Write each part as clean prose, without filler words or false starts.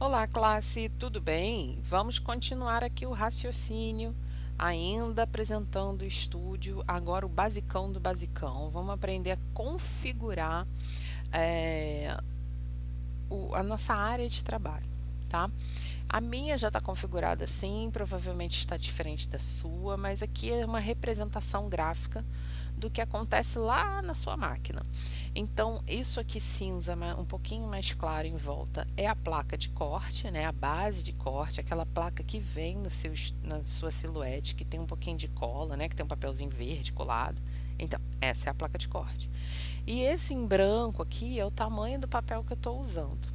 Olá, classe, tudo bem? Vamos continuar aqui o raciocínio, ainda apresentando o estúdio, agora o basicão do basicão. Vamos aprender a configurar eh, a nossa área de trabalho, tá? A minha já está configurada assim, provavelmente está diferente da sua, mas aqui é uma representação gráfica do que acontece lá na sua máquina. Então, isso aqui cinza, um pouquinho mais claro em volta, é a placa de corte, né? A base de corte, aquela placa que vem na sua silhuete, que tem um pouquinho de cola, né? Que tem um papelzinho verde colado. Então, essa é a placa de corte. E esse em branco aqui é o tamanho do papel que eu estou usando.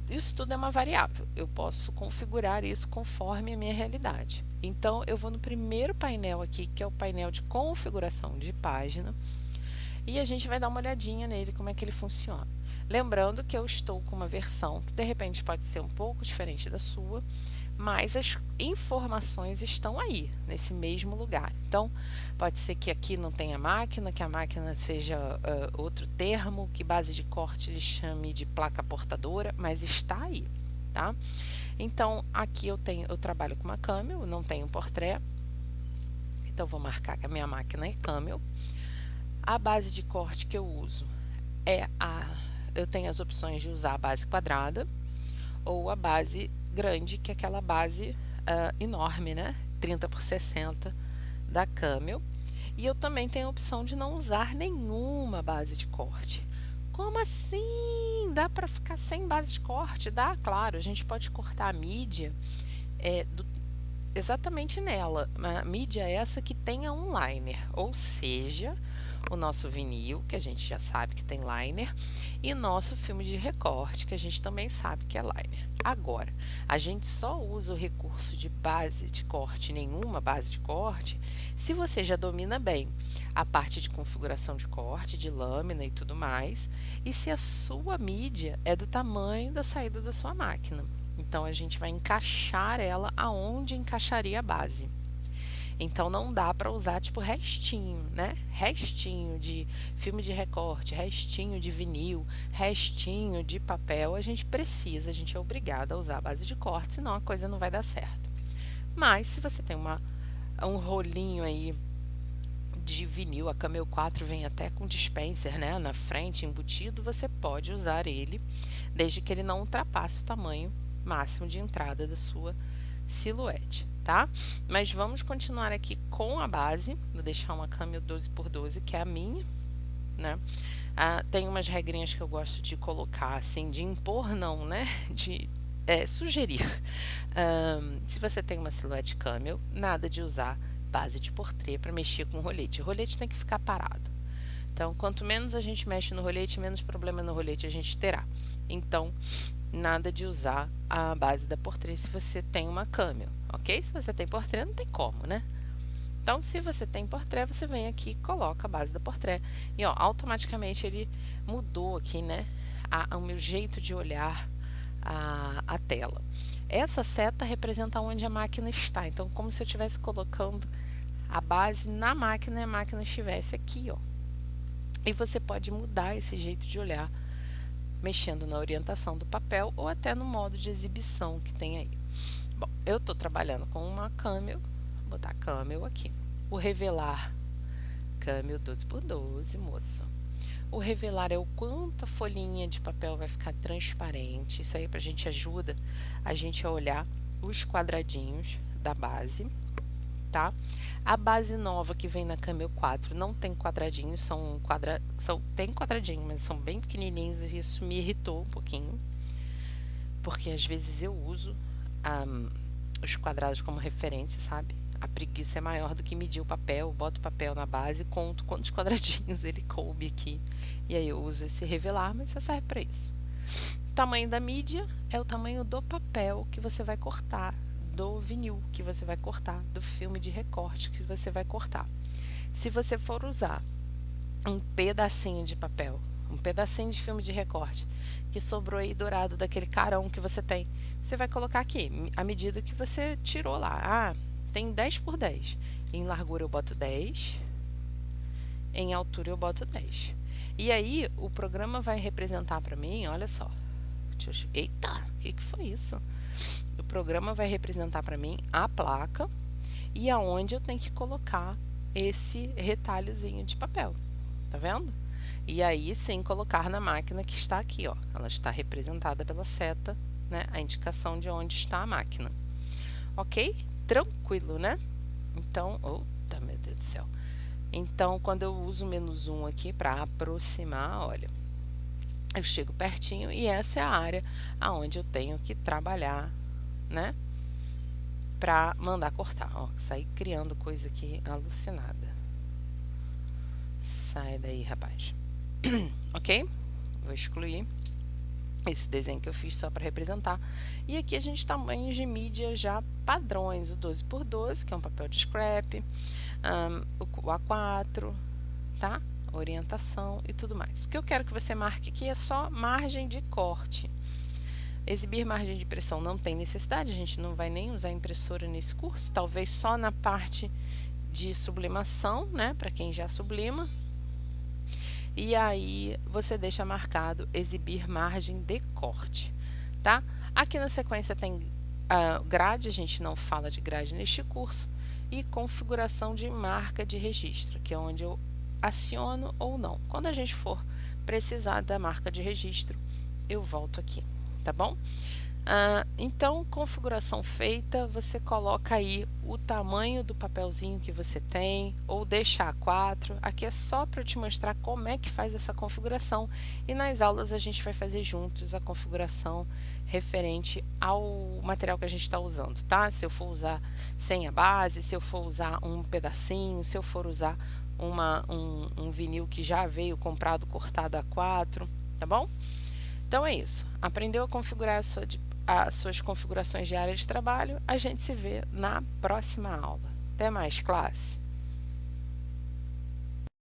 Isso tudo é uma variável, eu posso configurar isso conforme a minha realidade. Então, eu vou no primeiro painel aqui, que é o painel de configuração de página, e a gente vai dar uma olhadinha nele, como é que ele funciona. Lembrando que eu estou com uma versão que de repente pode ser um pouco diferente da sua, mas as informações estão aí, nesse mesmo lugar. Então, pode ser que aqui não tenha máquina, que a máquina seja outro termo, que base de corte ele chame de placa portadora, mas está aí, tá? Então, aqui eu trabalho com uma Camel, não tenho Portrait, então vou marcar que a minha máquina é Camel. A base de corte que eu uso eu tenho as opções de usar a base quadrada ou a base grande, que é aquela base enorme, né? 30 por 60 da Camel. E eu também tenho a opção de não usar nenhuma base de corte. Como assim? Dá para ficar sem base de corte? Dá, claro. A gente pode cortar a mídia exatamente nela. A mídia é essa que tenha um liner, ou seja, o nosso vinil, que a gente já sabe que tem liner, e nosso filme de recorte, que a gente também sabe que é liner. Agora, a gente só usa o recurso de base de corte, nenhuma base de corte, se você já domina bem a parte de configuração de corte, de lâmina e tudo mais, e se a sua mídia é do tamanho da saída da sua máquina. Então, a gente vai encaixar ela aonde encaixaria a base. Então, não dá para usar tipo restinho, né? Restinho de filme de recorte, restinho de vinil, restinho de papel. A gente é obrigado a usar a base de corte, senão a coisa não vai dar certo. Mas, se você tem um rolinho aí de vinil, a Camel 4 vem até com dispenser, né, na frente, embutido, você pode usar ele, desde que ele não ultrapasse o tamanho máximo de entrada da sua silhuete, tá? Mas vamos continuar aqui com a base. Vou deixar uma Camel 12x12, que é a minha, né? Tem umas regrinhas que eu gosto de colocar, assim, de impor não, né? De sugerir. Se você tem uma silhuete Camel, nada de usar base de portrê para mexer com o rolete. O rolete tem que ficar parado. Então, quanto menos a gente mexe no rolete, menos problema no rolete a gente terá. Então, nada de usar a base da portrê se você tem uma Camel, ok? Se você tem portrê, não tem como, né? Então, se você tem portrê, você vem aqui e coloca a base da portrê. E, ó, automaticamente ele mudou aqui, né? O meu jeito de olhar a tela. Essa seta representa onde a máquina está. Então, como se eu estivesse colocando a base na máquina e a máquina estivesse aqui, ó. E você pode mudar esse jeito de olhar mexendo na orientação do papel ou até no modo de exibição que tem aí. Bom, eu estou trabalhando com uma Camel, vou botar Camel aqui. O revelar, Camel 12x12, moça. O revelar é o quanto a folhinha de papel vai ficar transparente. Isso aí a gente ajuda a gente a olhar os quadradinhos da base, tá? A base nova que vem na Camel 4 não tem quadradinhos, tem quadradinho, mas são bem pequenininhos e isso me irritou um pouquinho, porque às vezes eu uso os quadrados como referência, sabe? A preguiça é maior do que medir o papel, boto o papel na base, conto quantos quadradinhos ele coube aqui, e aí eu uso esse revelar, mas só serve para isso. O tamanho da mídia é o tamanho do papel que você vai cortar, do vinil que você vai cortar, do filme de recorte que você vai cortar. Se você for usar um pedacinho de papel, um pedacinho de filme de recorte que sobrou aí dourado daquele carão que você tem, você vai colocar aqui, a medida que você tirou lá. Tem 10x10. Em largura eu boto 10, em altura eu boto 10. E aí o programa vai representar para mim, olha só, deixa caixas. Eita, o que foi isso? O programa vai representar para mim a placa e aonde eu tenho que colocar esse retalhozinho de papel. Tá vendo? E aí sim colocar na máquina que está aqui, ó. Ela está representada pela seta, né? A indicação de onde está a máquina. Ok? Tranquilo, né? Então, oh, meu Deus do céu. Então, quando eu uso o menu zoom aqui para aproximar, olha, eu chego pertinho e essa é a área aonde eu tenho que trabalhar, né? Para mandar cortar. Ó, sair criando coisa aqui alucinada. Sai daí, rapaz. Ok? Vou excluir esse desenho que eu fiz só para representar. E aqui a gente tem tamanhos de mídia já padrões, o 12x12, que é um papel de scrap, o A4, tá? Orientação e tudo mais. O que eu quero que você marque aqui é só margem de corte. Exibir margem de impressão não tem necessidade, a gente não vai nem usar impressora nesse curso, talvez só na parte de sublimação, né? Para quem já sublima. E aí você deixa marcado exibir margem de corte, tá? Aqui na sequência tem grade, a gente não fala de grade neste curso, e configuração de marca de registro, que é onde eu aciono ou não. Quando a gente for precisar da marca de registro, eu volto aqui, tá bom? Então, configuração feita, você coloca aí o tamanho do papelzinho que você tem, ou deixa A4. Aqui é só para eu te mostrar como é que faz essa configuração, e nas aulas a gente vai fazer juntos a configuração referente ao material que a gente está usando, tá? Se eu for usar sem a base, se eu for usar um pedacinho, se eu for usar um vinil que já veio comprado, cortado A4, tá bom? Então é isso. Aprendeu a configurar as suas configurações de área de trabalho? A gente se vê na próxima aula. Até mais, classe!